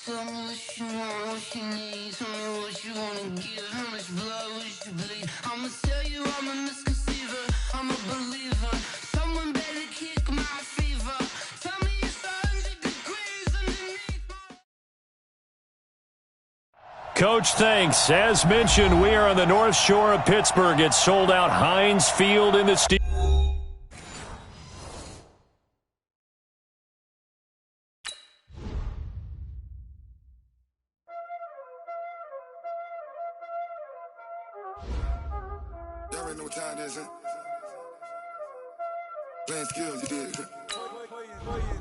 Tell me what you want, what you need. Tell me what you wanna give. How much blood would you bleed? I'ma tell you I'm a misconceiver. I'm a believer. Someone better kick my fever. Tell me it's 100 degrees underneath my... Coach, thanks. As mentioned, we are on the North Shore of Pittsburgh. It's sold out Heinz Field in the steel. Y'all already know what time it is, huh? Playing skills, you did.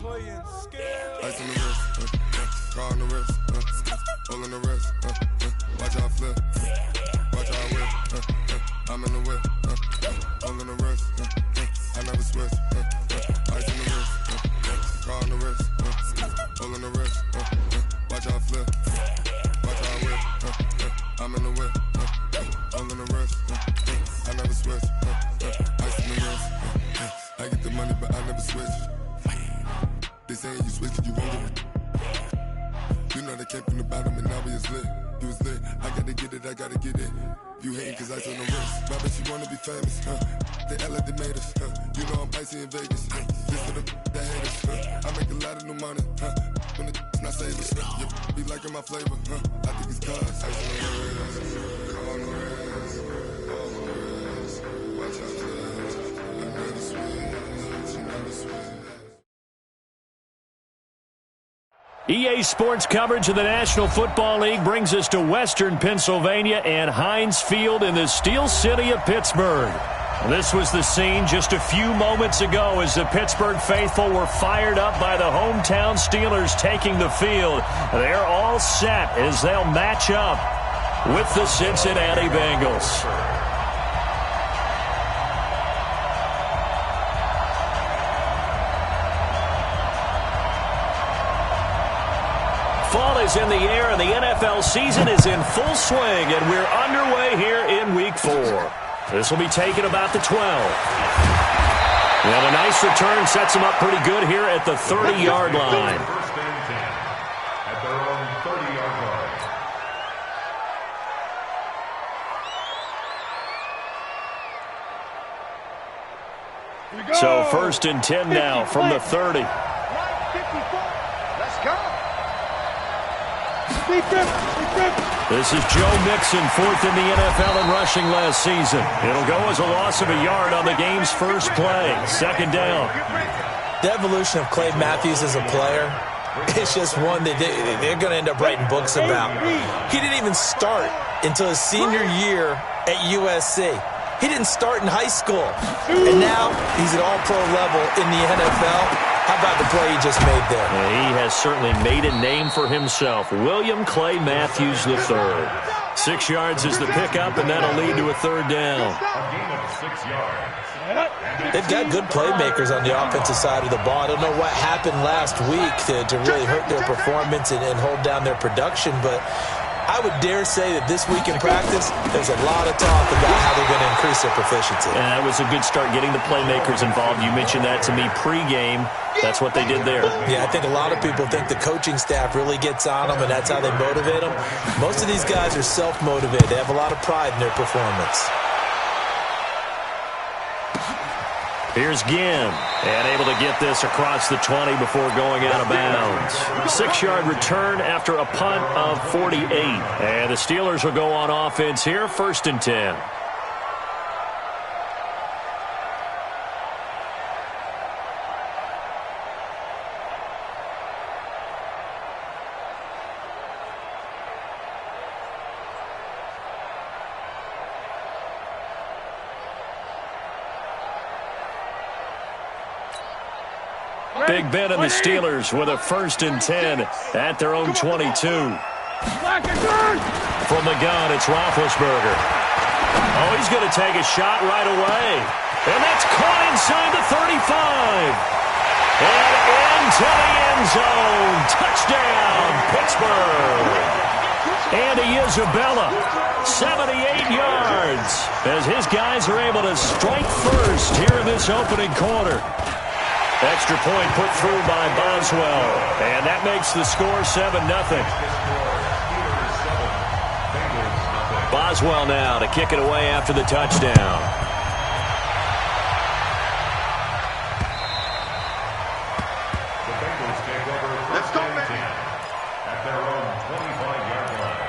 Playing skills. Ice on the wrist, car on the wrist, hole in the wrist, watch how I flip, watch how I whip, I'm in the whip, hole in the wrist, I never switch, ice on the wrist, car on the wrist, hole in the wrist, watch how I flip, watch how I whip, I'm in the whip, hole in the wrist, I never switch, ice on the wrist, I get the money but I never switch. They saying you switch it, you won't get it. You know they came from the bottom and now we is lit. You was lit, I gotta get it, I gotta get it. You hating cause ice on the wrist. My bitch, you wanna be famous, They act like they made us, You know I'm icy in Vegas, This for the that haters, I make a lot of new money, When it's not savers, You be liking my flavor, I think it's cause ice on the wrist, on the wrist, on the wrist. Watch out for that, I never switch, you never switch. EA Sports coverage of the National Football League brings us to Western Pennsylvania and Heinz Field in the Steel City of Pittsburgh. This was the scene just a few moments ago as the Pittsburgh faithful were fired up by the hometown Steelers taking the field. They're all set as they'll match up with the Cincinnati Bengals. Fall is in the air, and the NFL season is in full swing, and we're underway here in Week 4. This will be taken about the 12. Well, a nice return sets them up pretty good here at the 30-yard line. First and 10 at their own 30-yard line. So first and 10 now from the 30. Let's go. This is Joe Mixon, fourth in the NFL in rushing last season. It'll go as a loss of a yard on the game's first play. Second down. The evolution of Clay Matthews as a player, it's just one that they're going to end up writing books about. He didn't even start until his senior year at USC. He didn't start in high school. And now he's at all-pro level in the NFL. How about the play he just made there? He has certainly made a name for himself. William Clay Matthews III. 6 yards is the pickup, and that'll lead to a third down. A gain of 6 yards. They've got good playmakers on the offensive side of the ball. I don't know what happened last week to really hurt their performance and hold down their production, but I would dare say that this week in practice, there's a lot of talk about how they're going to increase their proficiency. And that was a good start, getting the playmakers involved. You mentioned that to me pregame. That's what they did there. Yeah, I think a lot of people think the coaching staff really gets on them, and that's how they motivate them. Most of these guys are self-motivated. They have a lot of pride in their performance. Here's Ginn, and able to get this across the 20 before going out of bounds. 6-yard return after a punt of 48. And the Steelers will go on offense here, first and 10. Big Ben and the Steelers with a first and 10 at their own 22. From the gun, it's Roethlisberger. Oh, he's going to take a shot right away. And that's caught inside the 35. And into the end zone. Touchdown, Pittsburgh. Andy Isabella, 78 yards, as his guys are able to strike first here in this opening quarter. Extra point put through by Boswell. And that makes the score 7-0. Boswell now to kick it away after the touchdown. Let's go, man. At their own 25-yard line.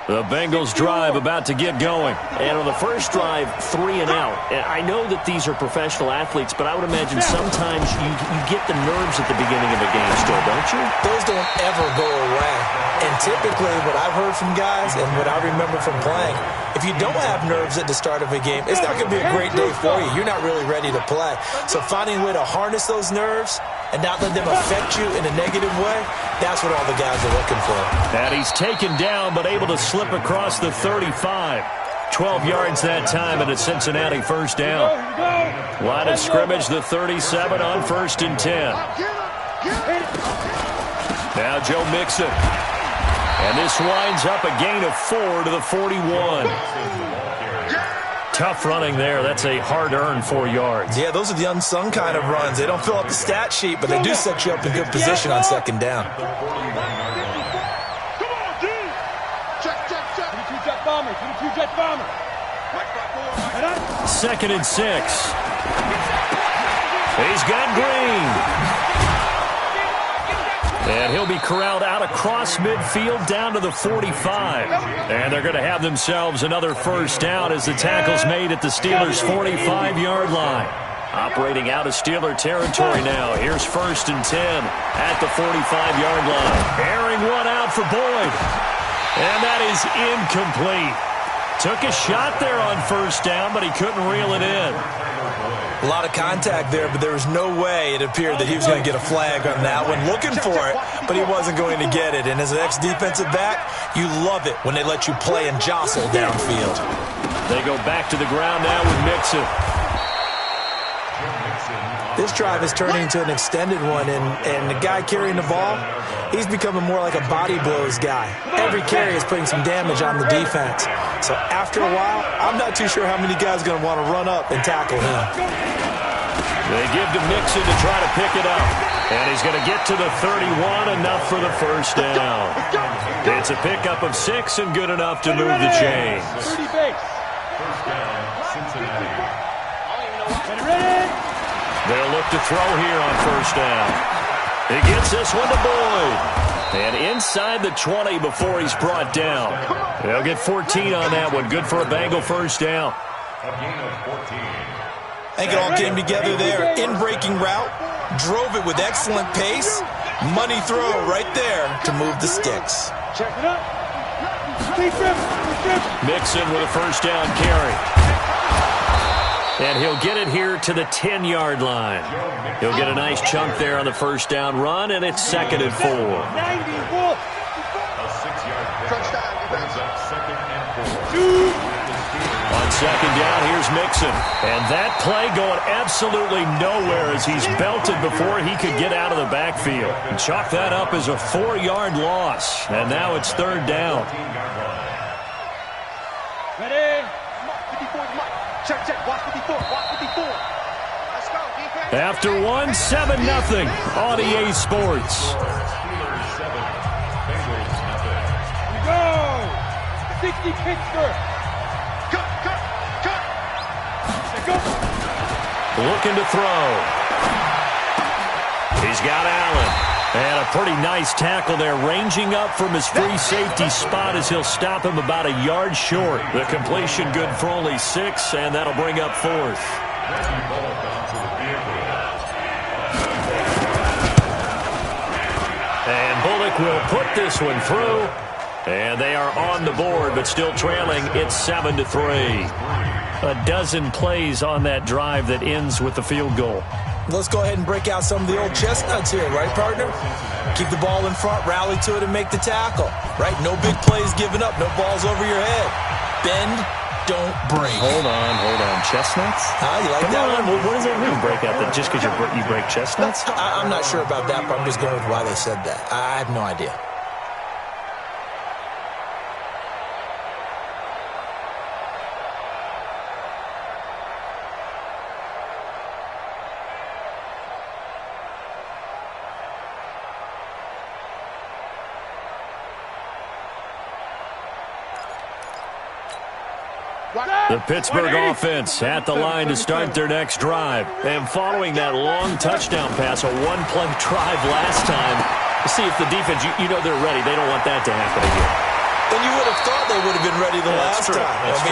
The Bengals drive about to get going. And on the first drive, 3 and out. And I know that these are professional athletes, but I would imagine sometimes you get the nerves at the beginning of a game still, don't you? Those don't ever go away. And typically what I've heard from guys and what I remember from playing, if you don't have nerves at the start of a game, it's not going to be a great day for you. You're not really ready to play. So finding a way to harness those nerves and not let them affect you in a negative way, that's what all the guys are looking for. And he's taken down but able to slip across the 35. 12 yards that time and a Cincinnati first down. Line of scrimmage, the 37 on 1st and 10. Now Joe Mixon. And this winds up a gain of 4 to the 41. Tough running there. That's a hard-earned 4 yards. Yeah, those are the unsung kind of runs. They don't fill up the stat sheet, but they do set you up in good position on second down. Come on, D! Check. 22 jet bomber. 22 jet bomber. 2nd and 6. He's got Green. And he'll be corralled out across midfield down to the 45. And they're going to have themselves another first down as the tackle's made at the Steelers' 45-yard line. Operating out of Steeler territory now. Here's 1st and 10 at the 45-yard line. Airing one out for Boyd. And that is incomplete. Took a shot there on first down, but he couldn't reel it in. A lot of contact there, but there was no way it appeared that he was going to get a flag on that one. Looking for it, but he wasn't going to get it. And as an ex-defensive back, you love it when they let you play and jostle downfield. They go back to the ground now with Mixon. This drive is turning into an extended one, and the guy carrying the ball, he's becoming more like a body blows guy. Every carry is putting some damage on the defense. So after a while, I'm not too sure how many guys are going to want to run up and tackle him. They give to Mixon to try to pick it up. And he's going to get to the 31, enough for the first down. It's a pickup of 6 and good enough to move the chains. 30 base. First down, Cincinnati. Ready? They'll look to throw here on first down. He gets this one to Boyd. And inside the 20 before he's brought down. They'll get 14 on that one. Good for a Bengal first down. A gain of 14. I think it all came together there. In-breaking route, drove it with excellent pace. Money throw right there to move the sticks. Check it up. Mixon with a first down carry. And he'll get it here to the 10-yard line. He'll get a nice chunk there on the first down run, and it's 2nd and 4. 90, Wolf. A 6-yard pickup brings up 2nd and 4. On second down, here's Mixon. And that play going absolutely nowhere as he's belted before he could get out of the backfield. And chalk that up as a 4-yard loss. And now it's 3rd down. Ready? 54, check. Watch 54. Let's go, defense. After one, 7-0 on EA Sports. We go. 60 Pittsburgh. Cut. Go. Looking to throw. He's got Allen. And a pretty nice tackle there, ranging up from his free safety spot as he'll stop him about a yard short. The completion good for only 6, and that'll bring up 4th. And Bullock will put this one through. And they are on the board, but still trailing. It's 7-3. A dozen plays on that drive that ends with the field goal. Let's go ahead and break out some of the old chestnuts here, right, partner? Keep the ball in front, rally to it, and make the tackle, right? No big plays given up, no balls over your head. Bend, don't break. Hold on. Chestnuts? You like that one? What does that mean, break out? That just because you break chestnuts? I'm not sure about that, but I'm just going with why they said that. I have no idea. The Pittsburgh offense at the line to start their next drive. And following that long touchdown pass, a one-play drive last time, see if the defense, you know they're ready. They don't want that to happen again. And you would have thought they would have been ready the last time.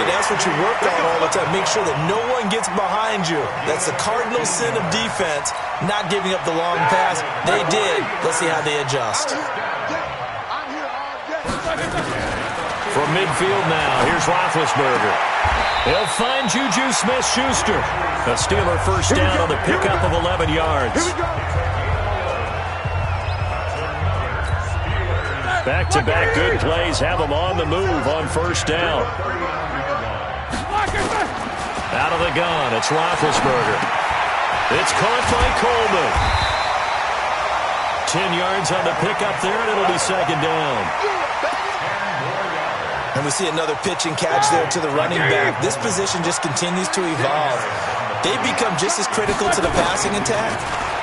That's what you work on all the time. Make sure that no one gets behind you. That's the cardinal sin of defense, not giving up the long pass. They did. Let's see how they adjust. From midfield now, here's Roethlisberger. He'll find Juju Smith-Schuster. A Steeler first down on the pickup of 11 yards. Back-to-back good plays have them on the move on first down. Out of the gun, it's Roethlisberger. It's caught by Coleman. 10 yards on the pickup there, and it'll be second down. And we see another pitch and catch there to the running back. This position just continues to evolve. They become just as critical to the passing attack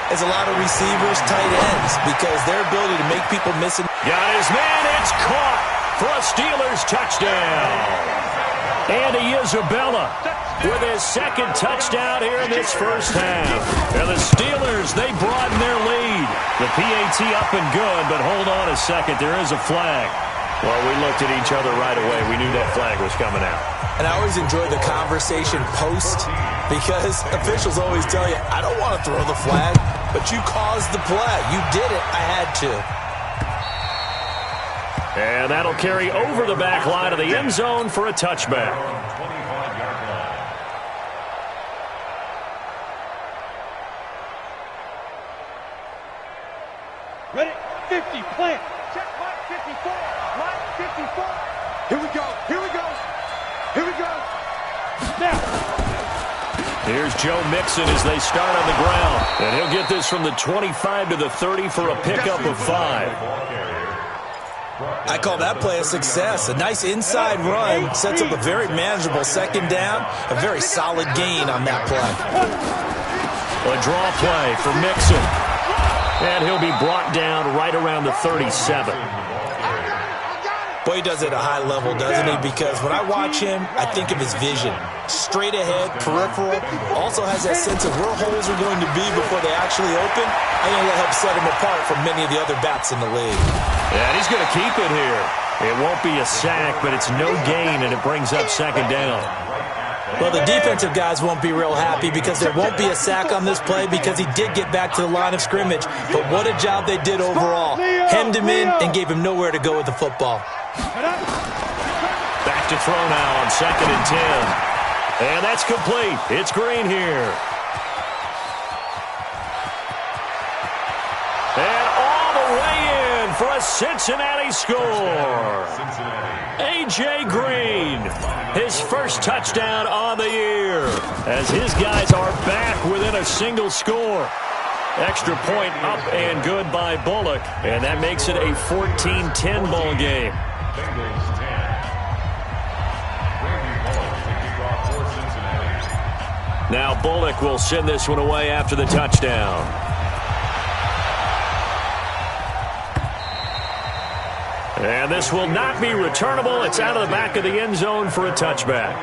as a lot of receivers, tight ends, because their ability to make people miss it. Got his man, it's caught for a Steelers touchdown. Andy Isabella with his second touchdown here in this first half. And the Steelers, they broaden their lead. The PAT up and good, but hold on a second, there is a flag. Well, we looked at each other right away. We knew that flag was coming out. And I always enjoy the conversation post because officials always tell you, I don't want to throw the flag, but you caused the play. You did it. I had to. And that'll carry over the back line of the end zone for a touchback. Ready? 50, plant. Check, line 54. Line 54. Here we go. Here we go. Here we go. Now. Here's Joe Mixon as they start on the ground. And he'll get this from the 25 to the 30 for a pickup of 5. I call that play a success. A nice inside run sets up a very manageable second down. A very solid gain on that play. A draw play for Mixon. And he'll be brought down right around the 37. Boy, he does it at a high level, doesn't he? Because when I watch him, I think of his vision. Straight ahead, peripheral. Also has that sense of where holes are going to be before they actually open. I think that helps set him apart from many of the other backs in the league. Yeah, and he's going to keep it here. It won't be a sack, but it's no gain, and it brings up second down. Well, the defensive guys won't be real happy because there won't be a sack on this play because he did get back to the line of scrimmage. But what a job they did overall. Hemmed him in and gave him nowhere to go with the football. Back to throw now on 2nd and 10. And that's complete. It's Green here. And all the way in for a Cincinnati score. A.J. Green, his first touchdown on the year, as his guys are back within a single score. Extra point up and good by Bullock, and that makes it a 14-10 ball game. Now Bullock will send this one away after the touchdown. And this will not be returnable. It's out of the back of the end zone for a touchback.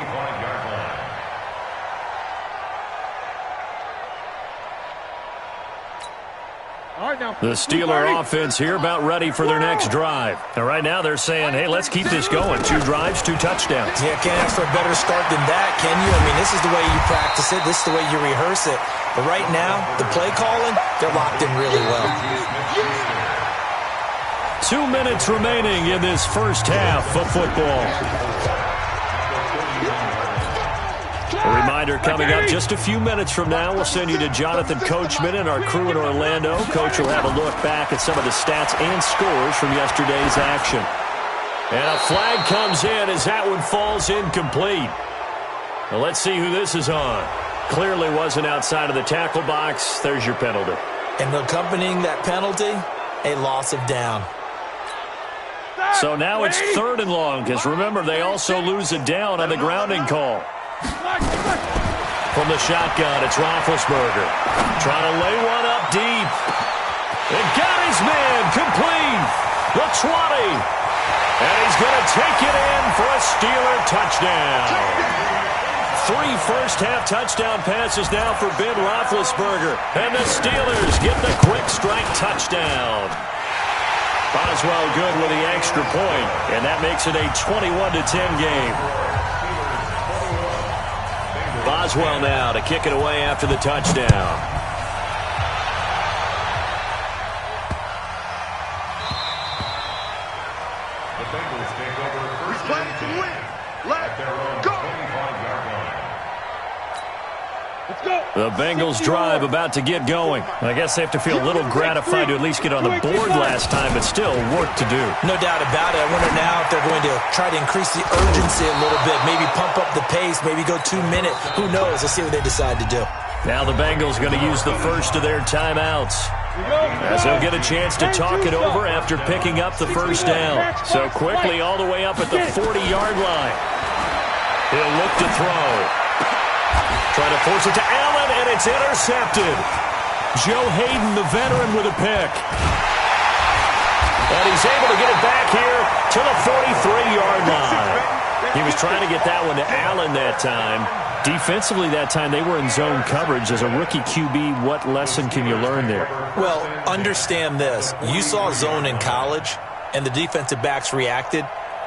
The Steeler offense here about ready for their next drive. And right now they're saying, hey, let's keep this going. 2 drives, 2 touchdowns. Yeah, can't ask for a better start than that, can you? I mean, this is the way you practice it. This is the way you rehearse it. But right now, the play calling, they're locked in really well. 2 minutes remaining in this first half of football. A reminder coming up just a few minutes from now. We'll send you to Jonathan Coachman and our crew in Orlando. Coach will have a look back at some of the stats and scores from yesterday's action. And a flag comes in as that one falls incomplete. Now let's see who this is on. Clearly wasn't outside of the tackle box. There's your penalty. And accompanying that penalty, a loss of down. So now it's 3rd and long, because remember, they also lose a down on the grounding call. From the shotgun, it's Roethlisberger. Trying to lay one up deep. And got his man complete. The 20. And he's going to take it in for a Steeler touchdown. 3 first-half touchdown passes now for Ben Roethlisberger. And the Steelers get the quick strike touchdown. Boswell good with the extra point, and that makes it a 21-10 game. Boswell now to kick it away after the touchdown. The Bengals take over first and 10 at their own 25-yard line. Let's go. The Bengals drive about to get going. I guess they have to feel a little gratified to at least get on the board last time, but still work to do. No doubt about it. I wonder now if they're going to try to increase the urgency a little bit, maybe pump up the pace, maybe go 2 minutes. Who knows? Let's see what they decide to do. Now the Bengals going to use the first of their timeouts, as they'll get a chance to talk it over after picking up the first down. So quickly all the way up at the 40-yard line. He'll look to throw. Try to force it to Allen, and it's intercepted. Joe Hayden, the veteran, with a pick. And he's able to get it back here to the 43-yard line. He was trying to get that one to Allen that time. Defensively that time, they were in zone coverage. As a rookie QB, what lesson can you learn there? Well, understand this. You saw zone in college, and the defensive backs reacted,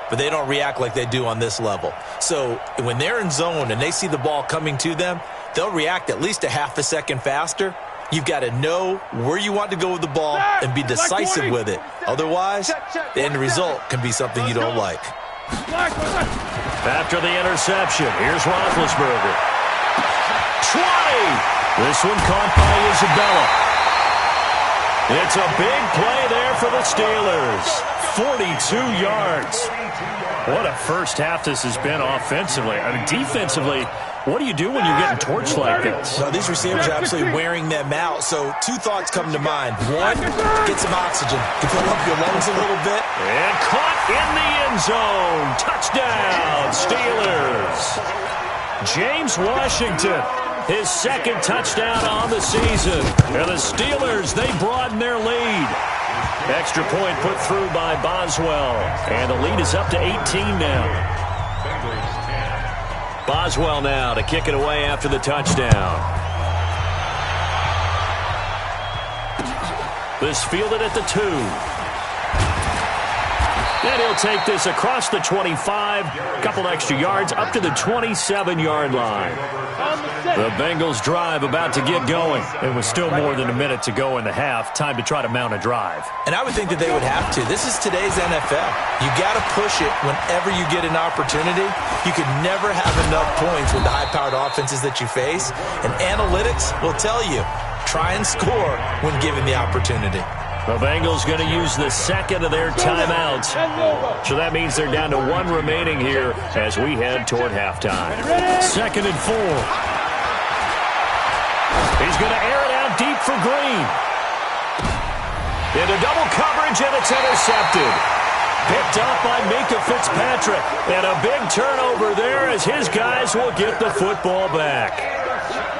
but they don't react like they do on this level. So when they're in zone and they see the ball coming to them, they'll react at least a half a second faster. You've got to know where you want to go with the ball and be decisive with it. Otherwise, the end result can be something you don't like. After the interception, here's Roethlisberger. 20! This one caught by Isabella. It's a big play there for the Steelers. 42 yards. What a first half this has been offensively. I mean, defensively, what do you do when you're getting torched like this? Well, these receivers are absolutely wearing them out. So 2 thoughts come to mind. 1, get some oxygen to fill up your lungs a little bit. And caught in the end zone. Touchdown, Steelers. James Washington, his second touchdown on the season. And the Steelers, they broaden their lead. Extra point put through by Boswell. And the lead is up to 18 now. Boswell now to kick it away after the touchdown. This fielded at the 2. And he'll take this across the 25, a couple extra yards, up to the 27-yard line. The Bengals drive about to get going. It was still more than a minute to go in the half. Time to try to mount a drive. And I would think that they would have to. This is today's NFL. You got to push it whenever you get an opportunity. You could never have enough points with the high-powered offenses that you face. And analytics will tell you, try and score when given the opportunity. The Bengals going to use the second of their timeouts. So that means they're down to 1 remaining here as we head toward halftime. 2nd and 4. He's going to air it out deep for Green. Into double coverage, and it's intercepted. Picked up by Minka Fitzpatrick. And a big turnover there as his guys will get the football back.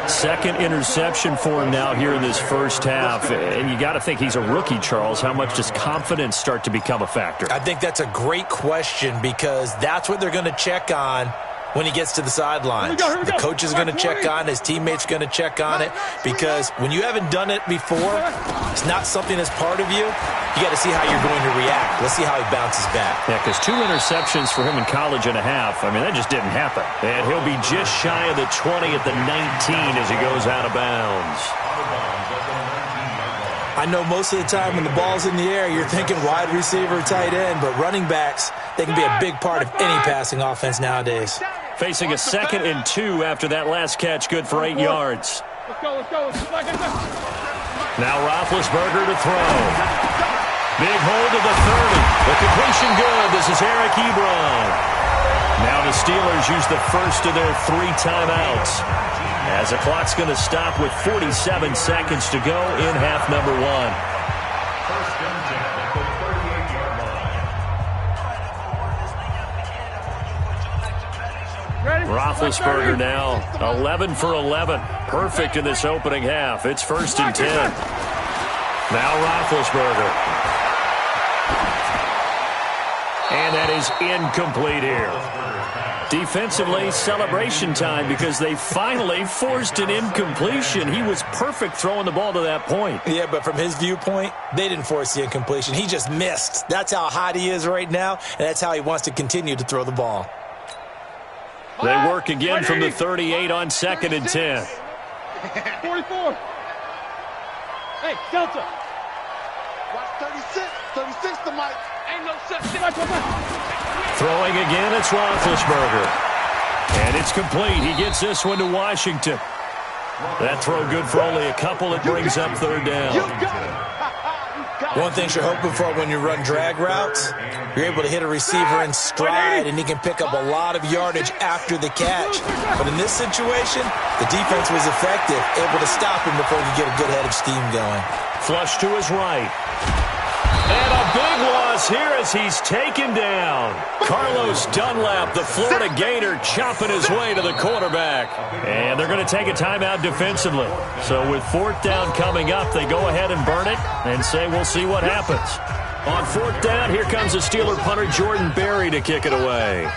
Second interception for him now here in this first half. And you got to think he's a rookie, Charles. How much does confidence start to become a factor? I think that's a great question because that's what they're going to check on when he gets to the sidelines. The coach is going to check on it. His teammates are going to check on it because when you haven't done it before, it's not something that's part of you. You got to see how you're going to react. Let's see how he bounces back. Yeah, because 2 interceptions for him in college and a half. I mean, that just didn't happen. And he'll be just shy of the 20 at the 19 as he goes out of bounds. I know most of the time when the ball's in the air, you're thinking wide receiver, tight end, but running backs, they can be a big part of any passing offense nowadays. Facing a 2nd and 2 after that last catch, good for 8 yards. Let's go, let's go. Now Roethlisberger to throw. Big hold of the 30. The completion good. This is Eric Ebron. Now the Steelers use the first of their 3 timeouts, as the clock's going to stop with 47 seconds to go in half number 1. First and 10 at the 38-yard line. Roethlisberger now 11 for 11. Perfect in this opening half. It's 1st and 10. Now Roethlisberger. And that is incomplete here. Defensively, celebration time because they finally forced an incompletion. He was perfect throwing the ball to that point. Yeah, but from his viewpoint, they didn't force the incompletion. He just missed. That's how hot he is right now, and that's how he wants to continue to throw the ball. They work again from the 38 on 2nd and 10. 44. Hey, Delta. Watch 36. 36 to Mike. Ain't no such thing. Throwing again, it's Roethlisberger. And it's complete. He gets this one to Washington. That throw good for only a couple. It brings up 3rd down. One thing you're hoping for when you run drag routes, you're able to hit a receiver in stride, and he can pick up a lot of yardage after the catch. But in this situation, the defense was effective, able to stop him before he could get a good head of steam going. Flush to his right. And a big loss here as he's taken down. Carlos Dunlap, the Florida Gator, chopping his way to the quarterback. And they're going to take a timeout defensively. So with 4th down coming up, they go ahead and burn it and say we'll see what happens. On 4th down, here comes the Steeler punter Jordan Berry to kick it away.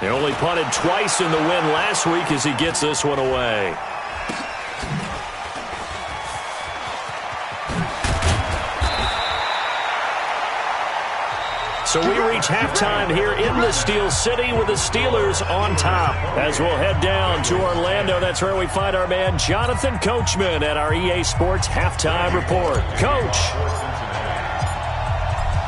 They only punted twice in the win last week as he gets this one away. So we reach halftime here in the Steel City with the Steelers on top. As we'll head down to Orlando, that's where we find our man Jonathan Coachman at our EA Sports Halftime Report. Coach.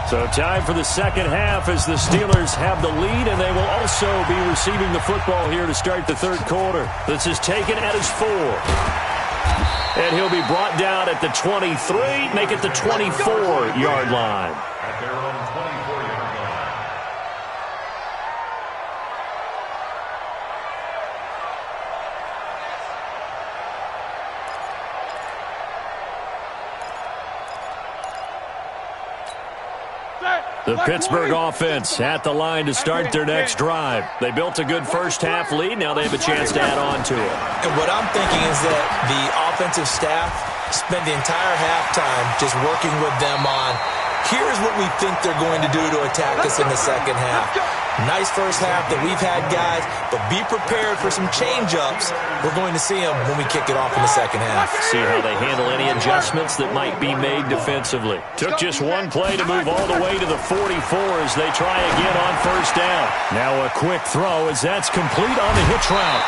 So time for the second half as the Steelers have the lead, and they will also be receiving the football here to start the 3rd quarter. This is taken at his 4. And he'll be brought down at the 23, make it the 24-yard line. At their own 24-yard line. The Pittsburgh offense at the line to start their next drive. They built a good first-half lead. Now they have a chance to add on to it. And what I'm thinking is that the offensive staff spent the entire halftime just working with them on, here's what we think they're going to do to attack us in the second half. Nice first half that we've had, guys, but be prepared for some change-ups. We're going to see them when we kick it off in the second half. See how they handle any adjustments that might be made defensively. Took just one play to move all the way to the 44 as they try again on 1st down. Now a quick throw as that's complete on the hitch route.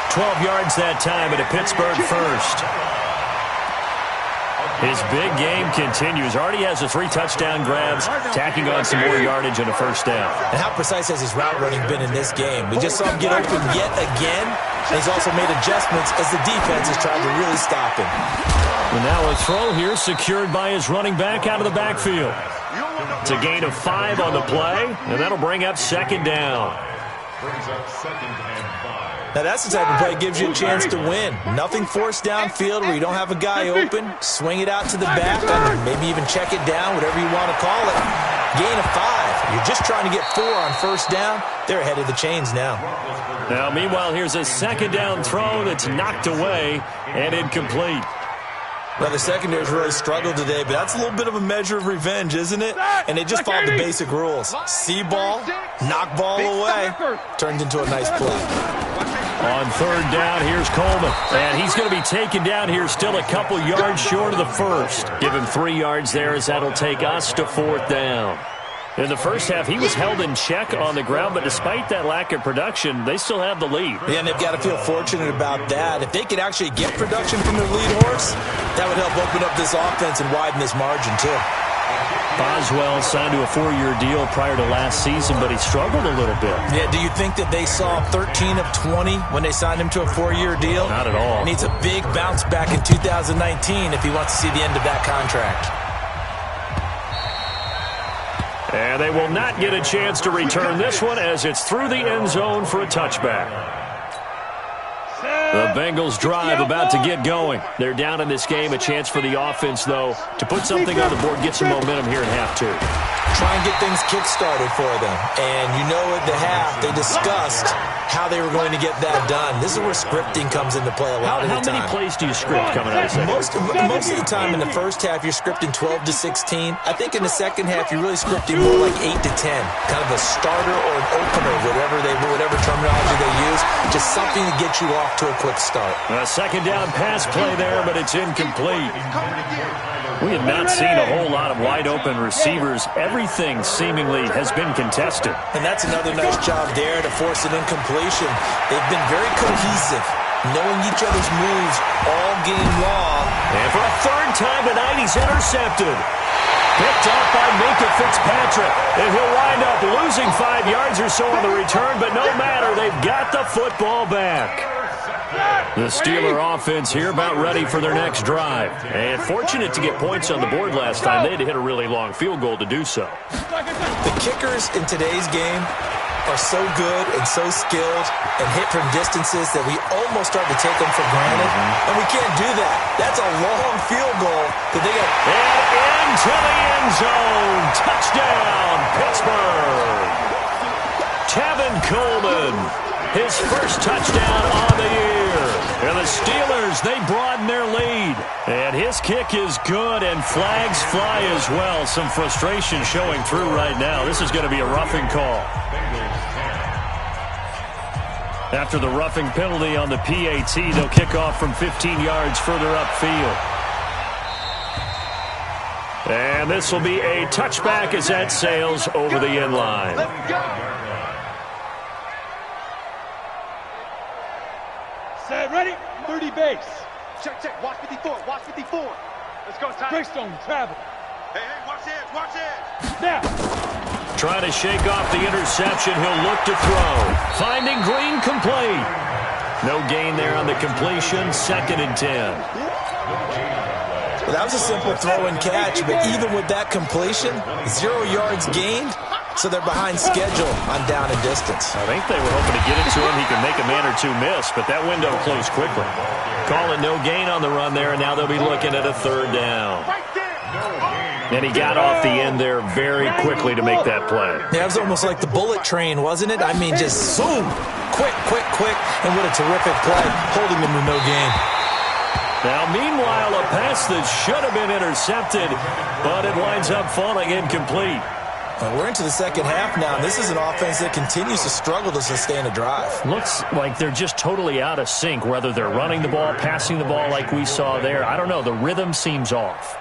12 yards that time at a Pittsburgh first. His big game continues. Already has the 3 touchdown grabs, tacking on some more yardage and a 1st down. And how precise has his route running been in this game? We just saw him get open yet again, and he's also made adjustments as the defense has tried to really stop him. And now a throw here secured by his running back out of the backfield. It's a gain of 5 on the play, and that'll bring up 2nd down. Brings up 2nd and 5. Now, that's the type of play that gives you a chance to win. Nothing forced downfield where you don't have a guy open. Swing it out to the back, and maybe even check it down, whatever you want to call it. Gain of 5. You're just trying to get 4 on 1st down. They're ahead of the chains now. Now, meanwhile, here's a 2nd down throw that's knocked away and incomplete. Now, the secondary's really struggled today, but that's a little bit of a measure of revenge, isn't it? And they just followed the basic rules. See ball, knock ball away, turned into a nice play. On 3rd down, here's Coleman. And he's going to be taken down here still a couple yards short of the 1st. Give him 3 yards there as that'll take us to 4th down. In the first half, he was held in check on the ground, but despite that lack of production, they still have the lead. Yeah, and they've got to feel fortunate about that. If they could actually get production from their lead horse, that would help open up this offense and widen this margin, too. Boswell signed to a 4-year deal prior to last season, but he struggled a little bit. Yeah, do you think that they saw 13 of 20 when they signed him to a 4-year deal? Not at all. He needs a big bounce back in 2019 if he wants to see the end of that contract. And they will not get a chance to return this one as it's through the end zone for a touchback. The Bengals drive about to get going. They're down in this game. A chance for the offense, though, to put something on the board, get some momentum here in half 2. try and get things kick-started for them. And you know at the half, they discussed how they were going to get that done. This is where scripting comes into play a lot of the time. How many plays do you script coming out of the second? Most of the time in the first half, you're scripting 12 to 16. I think in the second half, you're really scripting more like 8 to 10. Kind of a starter or an opener, whatever terminology they use. Just something to get you off to a quick start. A second down pass play there, but it's incomplete. We have not seen a whole lot of wide-open receivers. Everything seemingly has been contested. And that's another nice job there to force an incompletion. They've been very cohesive, knowing each other's moves all game long. And for a third time tonight, he's intercepted. Picked up by Minka Fitzpatrick. And he'll wind up losing 5 yards or so on the return, but no matter, they've got the football back. The Steeler offense here about ready for their next drive. And fortunate to get points on the board last time. They had to hit a really long field goal to do so. The kickers in today's game are so good and so skilled and hit from distances that we almost start to take them for granted. And we can't do that. That's a long field goal that they got. And into the end zone. Touchdown, Pittsburgh. Tevin Coleman. His first touchdown on the year. And the Steelers, they broaden their lead. And his kick is good, and flags fly as well. Some frustration showing through right now. This is going to be a roughing call. After the roughing penalty on the PAT, they'll kick off from 15 yards further upfield. And this will be a touchback as that sails over the end line. Let's go. Set, ready, 30 base. Check, watch 54, watch 54. Let's go, Ty. Greystone, travel. Hey, watch it. Now. Trying to shake off the interception, he'll look to throw. Finding Green complete. No gain there on the completion, 2nd and 10. Well, that was a simple throw and catch, but even with that completion, 0 yards gained. So they're behind schedule on down and distance. I think they were hoping to get it to him. He could make a man or two miss, but that window closed quickly. Calling no gain on the run there, and now they'll be looking at a 3rd down. And he got off the end there very quickly to make that play. Yeah, it was almost like the bullet train, wasn't it? I mean, just zoom, quick, and what a terrific play, holding them to no gain. Now, meanwhile, a pass that should have been intercepted, but it winds up falling incomplete. We're into the second half now. This is an offense that continues to struggle to sustain a drive. Looks like they're just totally out of sync, whether they're running the ball, passing the ball like we saw there. I don't know. The rhythm seems off.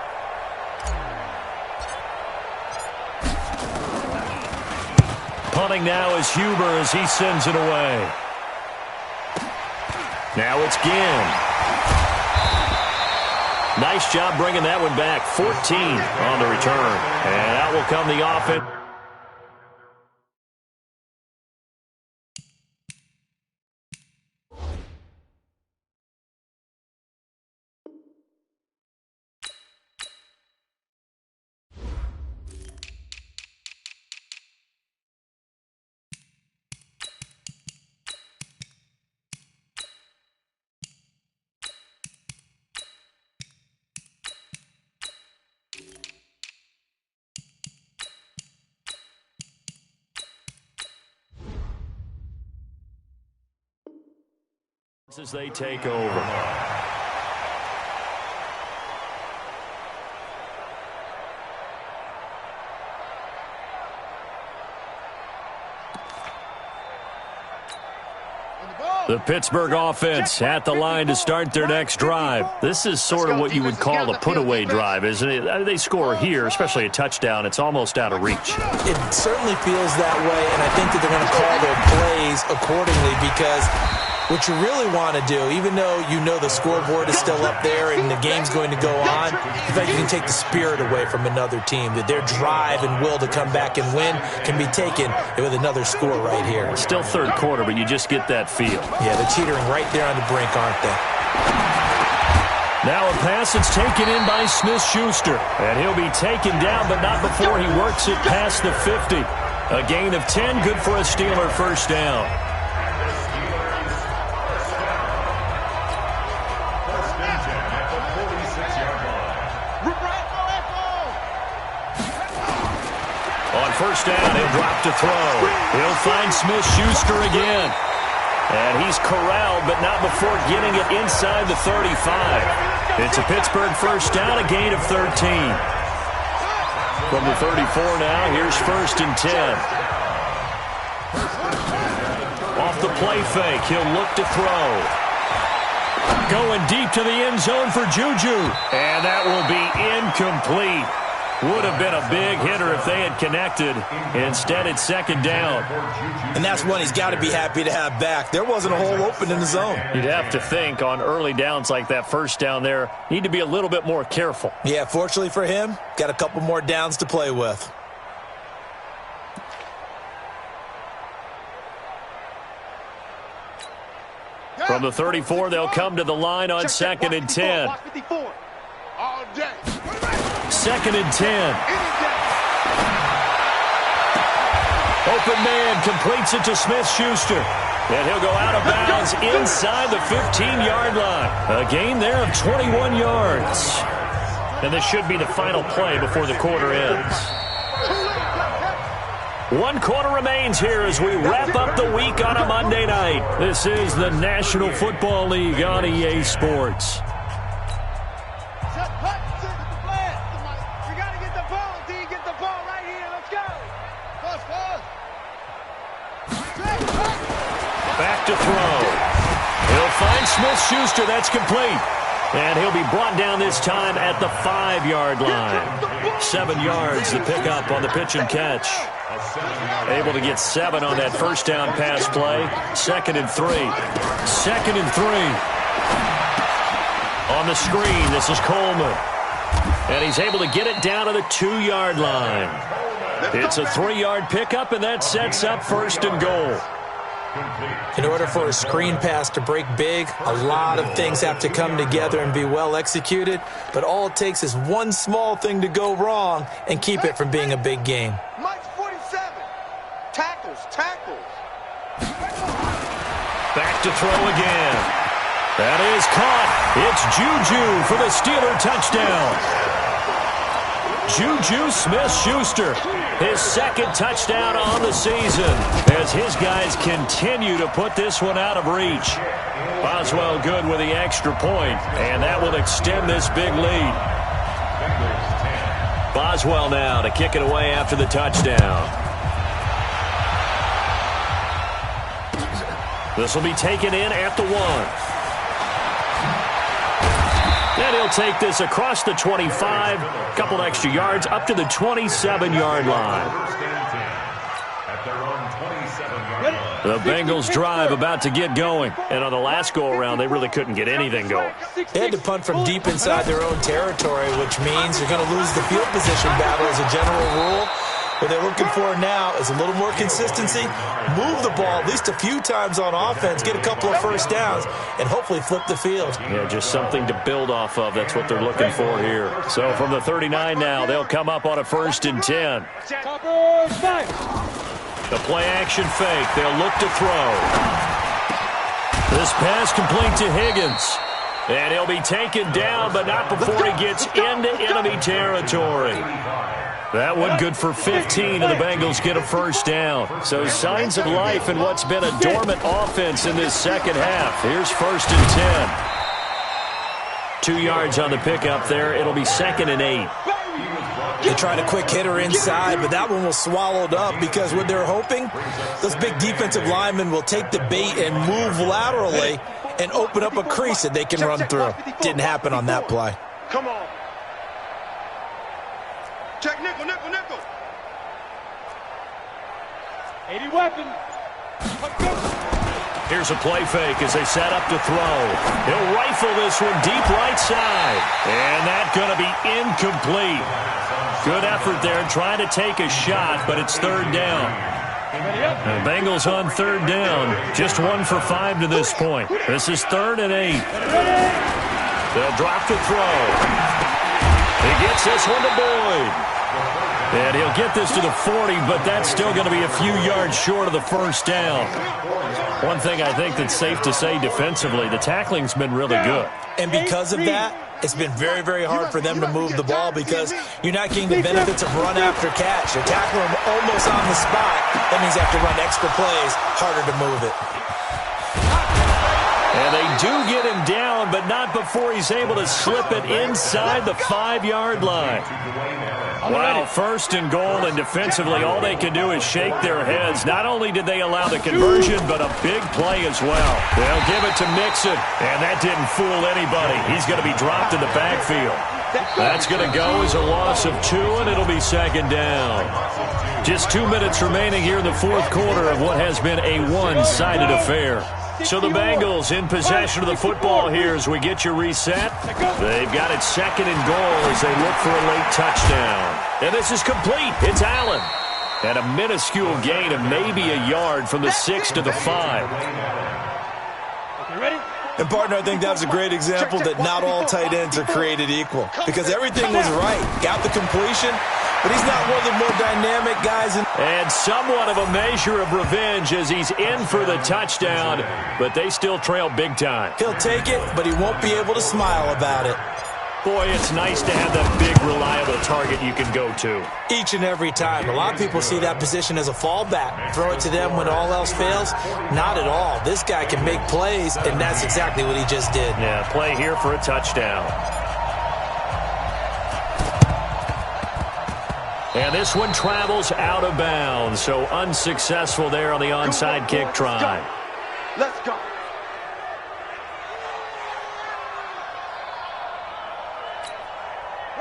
Punting now is Huber as he sends it away. Now it's Ginn. Nice job bringing that one back. 14 on the return. And out will come the offense. As they take over. The Pittsburgh offense at the line to start their next drive. This is sort of what you would call a put-away drive, isn't it? They score here, especially a touchdown. It's almost out of reach. It certainly feels that way, and I think that they're going to call their plays accordingly because what you really want to do, even though you know the scoreboard is still up there and the game's going to go on, in fact, you can take the spirit away from another team, that their drive and will to come back and win can be taken with another score right here. It's still third quarter, but you just get that feel. Yeah, they're teetering right there on the brink, aren't they? Now a pass that's taken in by Smith-Schuster. And he'll be taken down, but not before he works it past the 50. A gain of 10, good for a Steeler first down. first down. He'll drop to throw. He'll find Smith-Schuster again. And he's corralled, but not before getting it inside the 35. It's a Pittsburgh first down, a gain of 13. From the 34 now, here's 1st and 10. Off the play fake, he'll look to throw. Going deep to the end zone for Juju. And that will be incomplete. Would have been a big hitter if they had connected. Instead, it's 2nd down. And that's one he's got to be happy to have back. There wasn't a hole open in the zone. You'd have to think on early downs like that first down there, need to be a little bit more careful. Yeah, fortunately for him, got a couple more downs to play with. From the 34, they'll come to the line on 2nd and 10. 2nd and 10. Open man completes it to Smith-Schuster. And he'll go out of bounds inside the 15-yard line. A gain there of 21 yards. And this should be the final play before the quarter ends. 1 quarter remains here as we wrap up the week on a Monday night. This is the National Football League on EA Sports. Back to throw. He'll find Smith-Schuster. That's complete. And he'll be brought down this time at the 5-yard line. 7 yards the pickup on the pitch and catch. Able to get 7 on that first down pass play. 2nd and 3. 2nd and 3. On the screen, this is Coleman. And he's able to get it down to the 2-yard line. It's a 3-yard pickup, and that sets up 1st and goal. In order for a screen pass to break big, a lot of things have to come together and be well executed. But all it takes is one small thing to go wrong and keep it from being a big game. Mike's 47. Tackles. Back to throw again. That is caught. It's Juju for the Steeler touchdown. Juju Smith-Schuster, his 2nd touchdown on the season as his guys continue to put this one out of reach. Boswell good with the extra point, and that will extend this big lead. Boswell now to kick it away after the touchdown. This will be taken in at the 1. And he'll take this across the 25, a couple extra yards, up to the 27-yard line. The Bengals drive about to get going. And on the last go-around, they really couldn't get anything going. They had to punt from deep inside their own territory, which means they're going to lose the field position battle as a general rule. What they're looking for now is a little more consistency, move the ball at least a few times on offense, get a couple of first downs, and hopefully flip the field. Yeah, just something to build off of. That's what they're looking for here. So from the 39 now, they'll come up on a 1st and 10. The play-action fake. They'll look to throw. This pass complete to Higgins. And he'll be taken down, but not before he gets into enemy territory. That one good for 15, and the Bengals get a first down. So signs of life in what's been a dormant offense in this second half. Here's 1st and 10. 2 yards on the pickup there. It'll be 2nd and 8. They tried a quick hitter inside, but that one was swallowed up because what they're hoping, those big defensive linemen will take the bait and move laterally and open up a crease that they can run through. Didn't happen on that play. Come on. Check nickel. 80 weapon. Here's a play fake as they set up to throw. He'll rifle this one deep right side. And that's going to be incomplete. Good effort there trying to take a shot, but it's 3rd down. The Bengals on 3rd down. Just 1 for 5 to this point. This is 3rd and 8. They'll drop to throw. He gets this one to Boyd. And he'll get this to the 40, but that's still going to be a few yards short of the first down. One thing I think that's safe to say defensively, the tackling's been really good. And because of that, It's been very, very hard for them to move the ball because you're not getting the benefits of run after catch. You're tackling them almost on the spot. That means you have to run extra plays, harder to move it. And they do get him down, but not before he's able to slip it inside the 5-yard line. Wow, 1st and goal, and defensively all they can do is shake their heads. Not only did they allow the conversion, but a big play as well. They'll give it to Mixon, and that didn't fool anybody. He's going to be dropped in the backfield. That's going to go as a loss of 2, and it'll be 2nd down. Just 2 minutes remaining here in the 4th quarter of what has been a one-sided affair. So the Bengals in possession of the football here as we get you reset. They've got it 2nd and goal as they look for a late touchdown. And this is complete. It's Allen. And a minuscule gain of maybe a yard from the 6 to the 5. Okay, ready? And, partner, I think that was a great example that not all tight ends are created equal because everything was right. Got the completion, but he's not one of the more dynamic guys. And somewhat of a measure of revenge as he's in for the touchdown, but they still trail big time. He'll take it, but he won't be able to smile about it. Boy, it's nice to have that big, reliable target you can go to. Each and every time. A lot of people see that position as a fallback. Throw it to them when all else fails. Not at all. This guy can make plays, and that's exactly what he just did. Yeah, play here for a touchdown. And this one travels out of bounds, so unsuccessful there on the onside kick try. Let's go.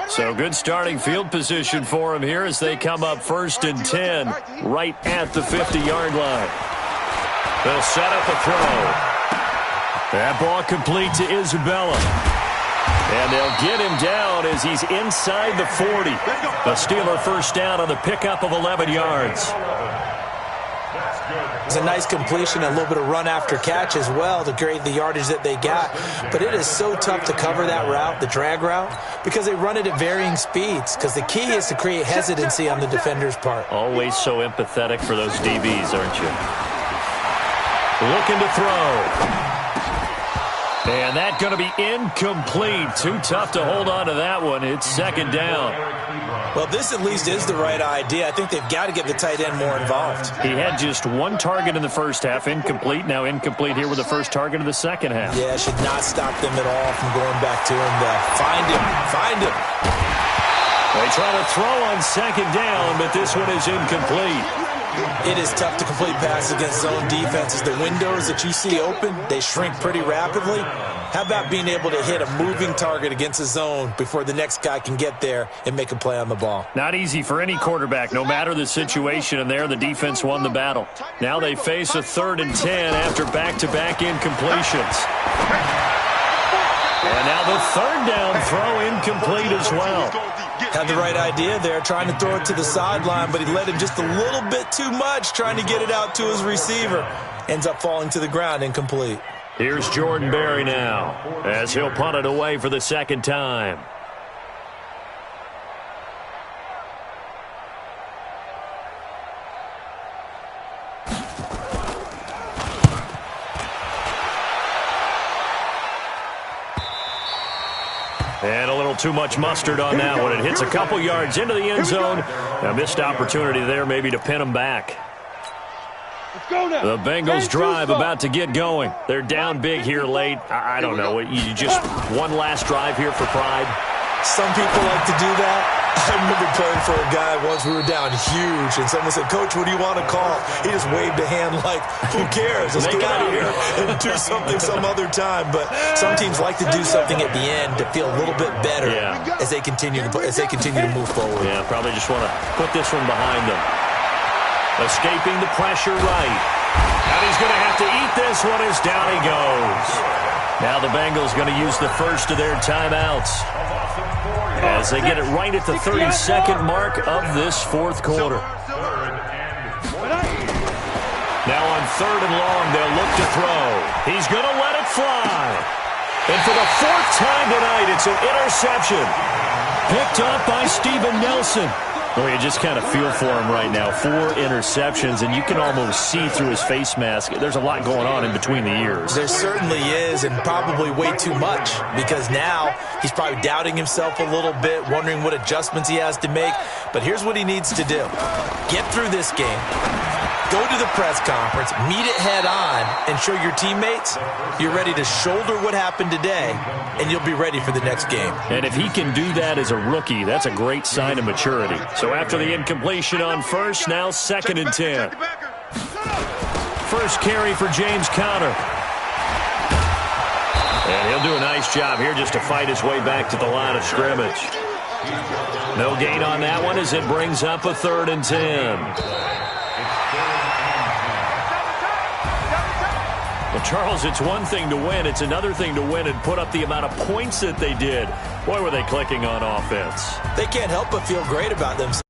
So good starting field position for him here as they come up 1st and 10 right at the 50-yard line. They'll set up a throw. That ball complete to Isabella. And they'll get him down as he's inside the 40. The Steeler first down on the pickup of 11 yards. It's a nice completion, a little bit of run after catch as well to create the yardage that they got. But it is so tough to cover that route, the drag route, because they run it at varying speeds. Because the key is to create hesitancy on the defender's part. Always so empathetic for those DBs, aren't you? Looking to throw. And that's going to be incomplete. Too tough to hold on to that one. It's 2nd down. Well, this at least is the right idea. I think they've got to get the tight end more involved. He had just 1 target in the first half, incomplete. Now incomplete here with the first target of the second half. Yeah, should not stop them at all from going back to him. Find him. Find him. They try to throw on 2nd down, but this one is incomplete. It is tough to complete passes against zone defenses. The windows that you see open, they shrink pretty rapidly. How about being able to hit a moving target against a zone before the next guy can get there and make a play on the ball? Not easy for any quarterback, no matter the situation, and there the defense won the battle. Now they face a 3rd and 10 after back-to-back incompletions. And now the 3rd down throw incomplete as well. Had the right idea there, trying to throw it to the sideline, but he led him just a little bit too much, trying to get it out to his receiver. Ends up falling to the ground, incomplete. Here's Jordan Berry now, as he'll punt it away for the 2nd time. And a little too much mustard on that one. It hits a couple yards into the end zone. A missed opportunity there maybe to pin them back. Let's go now. The Bengals drive about to get going. They're down big here late. I don't know. You just one last drive here for pride. Some people like to do that. I remember playing for a guy once. We were down huge, and someone said, "Coach, what do you want to call?" He just waved a hand like, "Who cares? Let's get out of here and do something some other time." But some teams like to do something at the end to feel a little bit better as they continue to move forward. Yeah, probably just want to put this one behind them. Escaping the pressure right. And he's going to have to eat this one as down he goes. Now the Bengals going to use the first of their timeouts as they get it right at the 32nd mark of this 4th quarter. Now on 3rd and long, they'll look to throw. He's going to let it fly. And for the 4th time tonight, it's an interception. Picked up by Steven Nelson. Well, you just kind of feel for him right now. 4 interceptions, and you can almost see through his face mask. There's a lot going on in between the ears. There certainly is, and probably way too much, because now he's probably doubting himself a little bit, wondering what adjustments he has to make. But here's what he needs to do. Get through this game. Go to the press conference, meet it head on, and show your teammates you're ready to shoulder what happened today, and you'll be ready for the next game. And if he can do that as a rookie, that's a great sign of maturity. So after the incompletion on first, now 2nd and 10. First carry for James Conner. And he'll do a nice job here just to fight his way back to the line of scrimmage. No gain on that one as it brings up a 3rd and 10. Well, Charles, it's one thing to win. It's another thing to win and put up the amount of points that they did. Boy, were they clicking on offense. They can't help but feel great about themselves.